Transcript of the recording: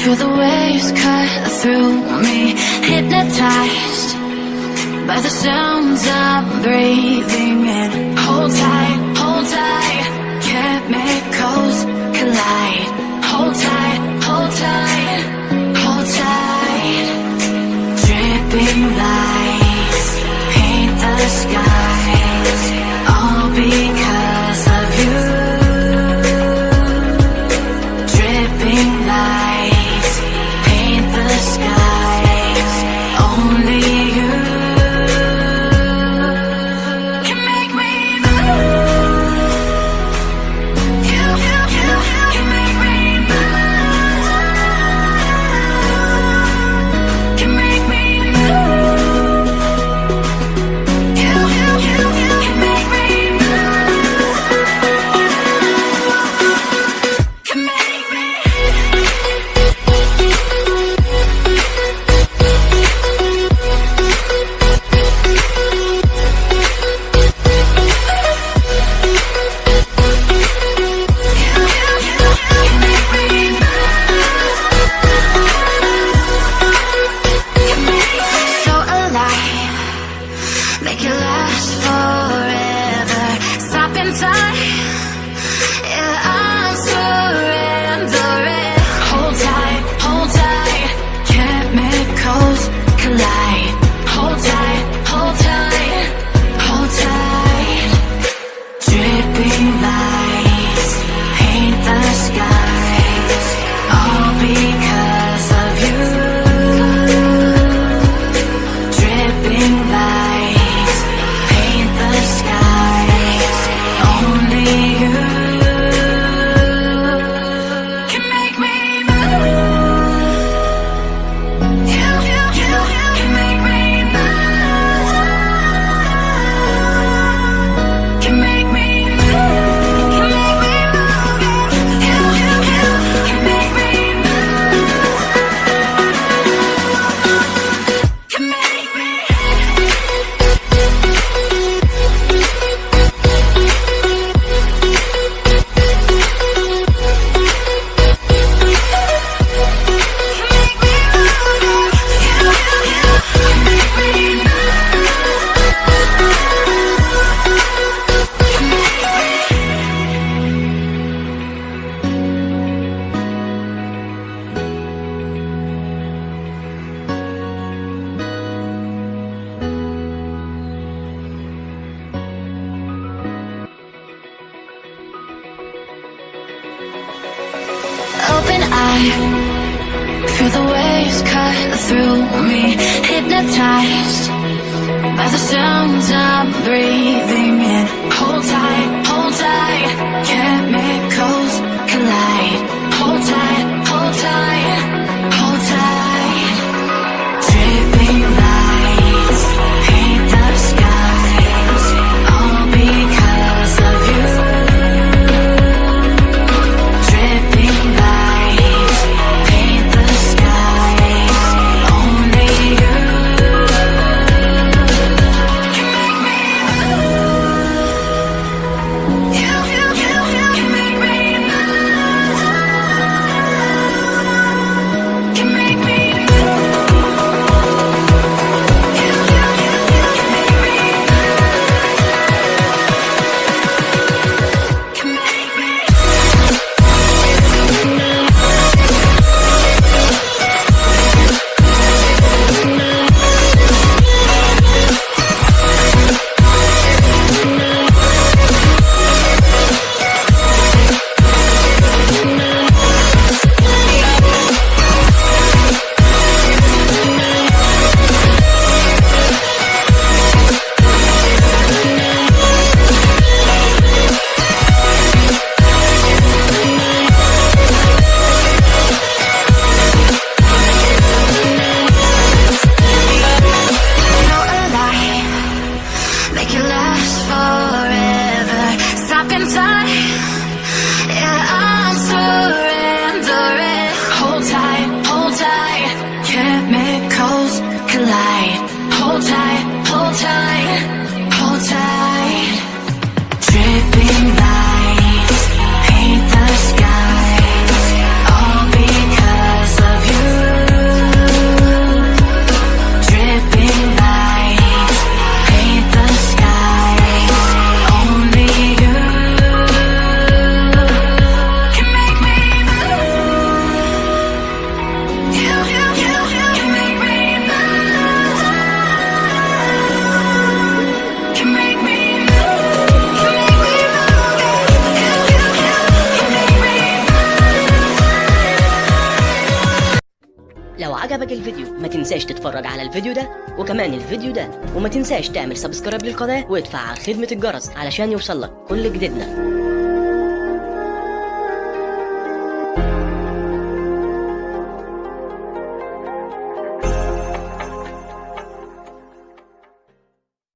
Feel the waves cut through me, hypnotized by the sounds I'm breathing in. Hold tight, chemicals collide. Hold tight, hold tight, hold tight. Dripping lights paint the skies, all because of you. Dripping lights paint the skies, only you can make me move. You can make me move. Can make me move. You can make me move. Can make me. So alive, make it last forever. Stop in time, yeah, I'm surrendering. Hold tight, chemicals collide. Hold tight, hold tight, hold tight. Dripping lights paint the skies, all because of you. Dripping lights paint the skies, only you can make me move. You can make me move. Can make me move. Can make me move. You can make me move. Can make me. Open eye, feel the waves cut through me, hypnotized by the sounds I'm breathing in. Hold tight, chemicals collide. Hold tight, hold tight, hold tight. Dripping lights paint the skies, all because of you. Dripping lights paint the skies, only you can make me move. You can make me move. Can make me move. You can make me move. Can make me. So alive, make it last forever. Stop in time, yeah, I'm surrendering. Hold tight, chemicals collide. Hold tight, hold tight, hold tight. Dripping lights paint the skies, all because of عجبك الفيديو ما تنساش تتفرج على الفيديو ده وكمان الفيديو ده، وما تنساش تعمل سبسكرايب للقناة وادفع على خدمة الجرس علشان يوصلك كل جديدنا.